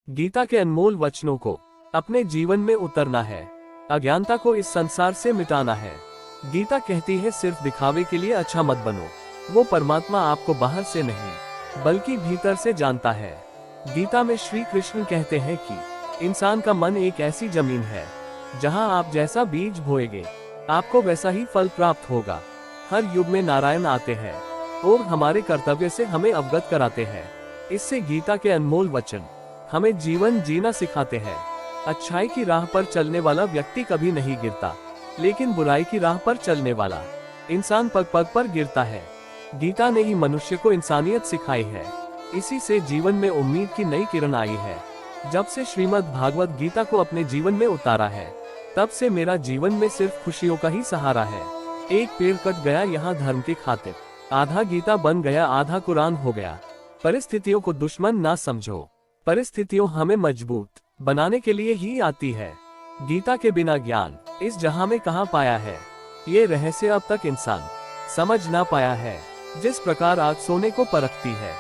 गीता के अनमोल वचनों को अपने जीवन में उतरना है, अज्ञानता को इस संसार से मिटाना है। गीता कहती है सिर्फ दिखावे के लिए अच्छा मत बनो, वो परमात्मा आपको बाहर से नहीं बल्कि भीतर से जानता है। गीता में श्री कृष्ण कहते हैं कि इंसान का मन एक ऐसी जमीन है जहां आप जैसा बीज बोएंगे आपको वैसा ही फल प्राप्त होगा। हर युग में नारायण आते हैं और हमारे कर्तव्य से हमें अवगत कराते हैं। इससे गीता के अनमोल वचन हमें जीवन जीना सिखाते हैं। अच्छाई की राह पर चलने वाला व्यक्ति कभी नहीं गिरता, लेकिन बुराई की राह पर चलने वाला इंसान पग पग पर गिरता है। गीता ने ही मनुष्य को इंसानियत सिखाई है। इसी से जीवन में उम्मीद की नई किरण आई है। जब से श्रीमद् भागवत गीता को अपने जीवन में उतारा है, तब से मेरा जीवन में सिर्फ खुशियों का ही सहारा है। एक पेड़ कट गया यहाँ धर्म की खातिर, आधा गीता बन गया आधा कुरान हो गया। परिस्थितियों को दुश्मन ना समझो, परिस्थितियों हमें मजबूत बनाने के लिए ही आती है। गीता के बिना ज्ञान इस जहां में कहां पाया है, ये रहस्य अब तक इंसान समझ ना पाया है। जिस प्रकार आग सोने को परखती है,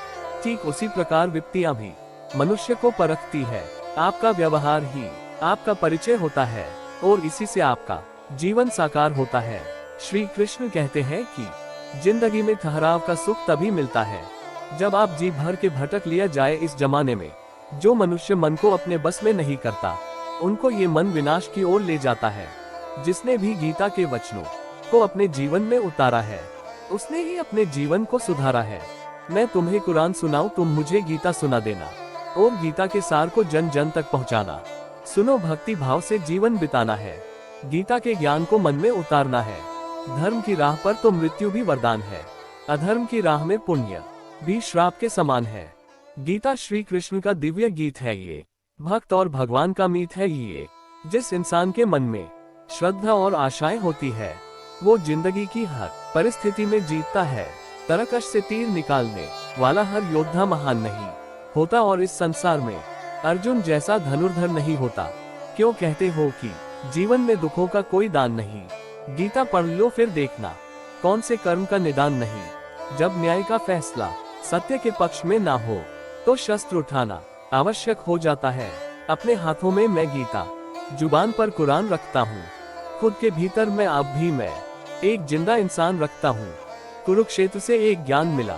ठीक उसी प्रकार विपत्तियां भी मनुष्य को परखती है। आपका व्यवहार ही आपका परिचय होता है और इसी से आपका जीवन साकार होता है। श्री कृष्ण कहते हैं कि जिंदगी में ठहराव का सुख तभी मिलता है जब आप जी भर के भटक लिया जाए। इस जमाने में जो मनुष्य मन को अपने बस में नहीं करता, उनको ये मन विनाश की ओर ले जाता है। जिसने भी गीता के वचनों को अपने जीवन में उतारा है, उसने ही अपने जीवन को सुधारा है। मैं तुम्हें कुरान सुनाऊं, तुम मुझे गीता सुना देना और गीता के सार को जन जन तक पहुंचाना। सुनो, भक्ति भाव से जीवन बिताना है, गीता के ज्ञान को मन में उतारना है। धर्म की राह पर तो मृत्यु भी वरदान है, अधर्म की राह में पुण्य भी श्राप के समान है। गीता श्री कृष्ण का दिव्य गीत है, ये भक्त और भगवान का मीत है। ये जिस इंसान के मन में श्रद्धा और आशाएं होती है, वो जिंदगी की हर परिस्थिति में जीतता है। तरकश से तीर निकालने वाला हर योद्धा महान नहीं होता और इस संसार में अर्जुन जैसा धनुर्धर नहीं होता। क्यों कहते हो कि जीवन में दुखों का कोई दान नहीं? गीता पढ़ लो फिर देखना, कौन से कर्म का निदान नहीं। जब न्याय का फैसला सत्य के पक्ष में ना हो, तो शस्त्र उठाना आवश्यक हो जाता है। अपने हाथों में मैं गीता, जुबान पर कुरान रखता हूँ। खुद के भीतर मैं अब भी मैं एक जिंदा इंसान रखता हूँ। कुरुक्षेत्र से एक ज्ञान मिला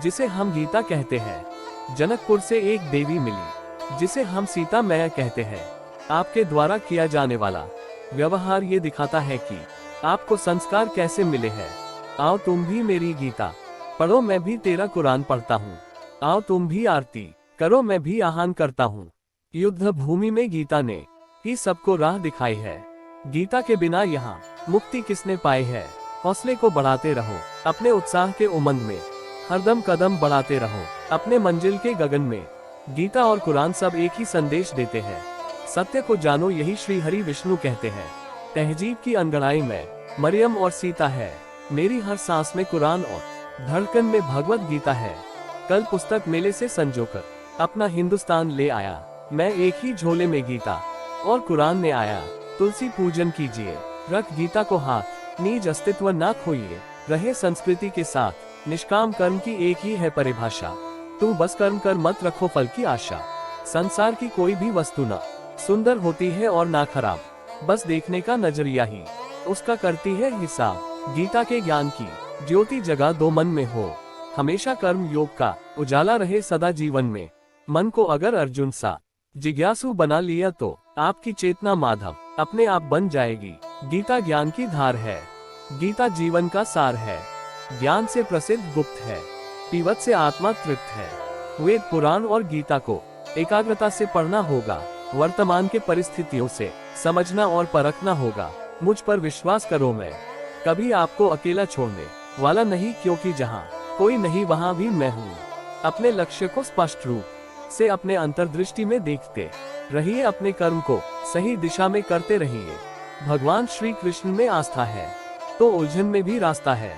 जिसे हम गीता कहते हैं। जनकपुर से एक देवी मिली जिसे हम सीता मैया कहते हैं। आपके द्वारा किया जाने वाला व्यवहार ये दिखाता है कि आपको संस्कार कैसे मिले हैं। आओ तुम भी मेरी गीता पढ़ो, मैं भी तेरा कुरान पढ़ता हूँ। आओ तुम भी आरती करो, मैं भी आह्वान करता हूँ। युद्ध भूमि में गीता ने ही सबको राह दिखाई है। गीता के बिना यहाँ मुक्ति किसने पाई है? हौसले को बढ़ाते रहो, अपने उत्साह के उमंग में हरदम कदम बढ़ाते रहो। अपने मंजिल के गगन में गीता और कुरान सब एक ही संदेश देते हैं। सत्य को जानो, यही श्री हरि विष्णु कहते हैं। तहजीब की अंगड़ाई में मरियम और सीता है, मेरी हर सांस में कुरान और धड़कन में भगवत गीता है। कल पुस्तक मेले से संजोकर अपना हिंदुस्तान ले आया, मैं एक ही झोले में गीता और कुरान ने आया। तुलसी पूजन कीजिए, रख गीता को हाथ, निज अस्तित्व ना खोइए, रहे संस्कृति के साथ। निष्काम कर्म की एक ही है परिभाषा, तू बस कर्म कर, मत रखो फल की आशा। संसार की कोई भी वस्तु ना सुंदर होती है और ना खराब, बस देखने का नजरिया ही उसका करती है हिसाब। गीता के ज्ञान की ज्योति जगा दो मन में हो, हमेशा कर्म योग का उजाला रहे सदा जीवन में। मन को अगर अर्जुन सा जिज्ञासु बना लिया, तो आपकी चेतना माधव अपने आप बन जाएगी। गीता ज्ञान की धार है, गीता जीवन का सार है। ज्ञान से प्रसिद्ध गुप्त है, पीवत से आत्मा तृप्त है। वेद पुराण और गीता को एकाग्रता से पढ़ना होगा, वर्तमान के परिस्थितियों से समझना और परखना होगा। मुझ पर विश्वास करो, मैं कभी आपको अकेला छोड़ने वाला नहीं, क्योंकि जहाँ कोई नहीं वहाँ भी मैं हूँ। अपने लक्ष्य को स्पष्ट रूप से अपने अंतर्दृष्टि में देखते रहिए, अपने कर्म को सही दिशा में करते रहिए। भगवान श्री कृष्ण में आस्था है तो उलझन में भी रास्ता है।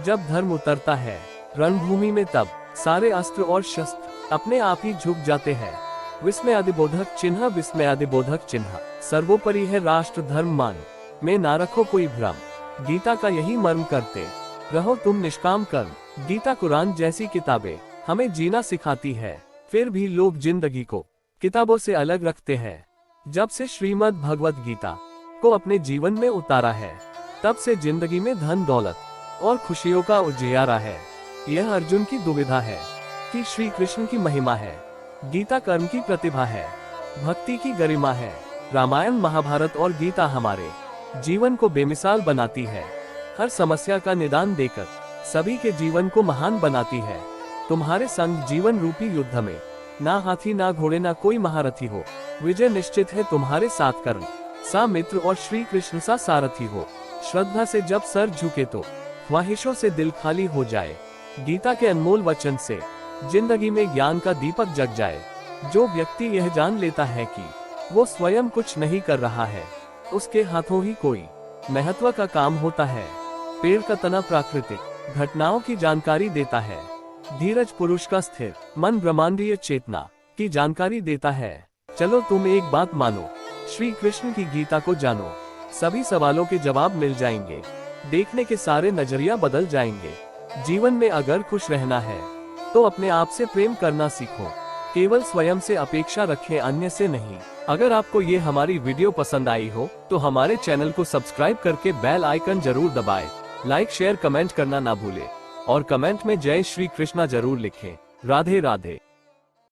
जब धर्म उतरता है रणभूमि में, तब सारे अस्त्र और शस्त्र अपने आप ही झुक जाते हैं। विस्मयादिबोधक चिन्ह, विस्मयादिबोधक चिन्ह सर्वोपरि है राष्ट्र धर्म मान, में ना रखो कोई भ्रम। गीता का यही मर्म करते रहो तुम निष्काम कर्म। गीता कुरान जैसी किताबें हमें जीना सिखाती है, फिर भी लोग जिंदगी को किताबों से अलग रखते हैं। जब से श्रीमद् भगवत गीता को अपने जीवन में उतारा है, तब से जिंदगी में धन दौलत और खुशियों का उजियारा है। यह अर्जुन की दुविधा है कि श्री कृष्ण की महिमा है, गीता कर्म की प्रतिभा है, भक्ति की गरिमा है। रामायण, महाभारत और गीता हमारे जीवन को बेमिसाल बनाती है। हर समस्या का निदान देकर सभी के जीवन को महान बनाती है। तुम्हारे संग जीवन रूपी युद्ध में ना हाथी ना घोड़े ना कोई महारथी हो, विजय निश्चित है तुम्हारे साथ। कर्ण सा मित्र और श्री कृष्ण सा सारथी हो। श्रद्धा से जब सर झुके तो ख्वाहिशों से दिल खाली हो जाए। गीता के अनमोल वचन से जिंदगी में ज्ञान का दीपक जग जाए। जो व्यक्ति यह जान लेता है कि वो स्वयं कुछ नहीं कर रहा है, उसके हाथों ही कोई महत्व का काम होता है। पेड़ का तना प्राकृतिक घटनाओं की जानकारी देता है। धीरज पुरुष का स्थिर मन ब्रह्मांडीय चेतना की जानकारी देता है। चलो तुम एक बात मानो, श्री कृष्ण की गीता को जानो। सभी सवालों के जवाब मिल जाएंगे, देखने के सारे नजरिया बदल जाएंगे। जीवन में अगर खुश रहना है तो अपने आप से प्रेम करना सीखो। केवल स्वयं से अपेक्षा रखें, अन्य से नहीं। अगर आपको ये हमारी वीडियो पसंद आई हो तो हमारे चैनल को सब्सक्राइब करके बेल आइकन जरूर दबाएं। लाइक, शेयर, कमेंट करना ना भूलें और कमेंट में जय श्री कृष्णा जरूर लिखें। राधे राधे।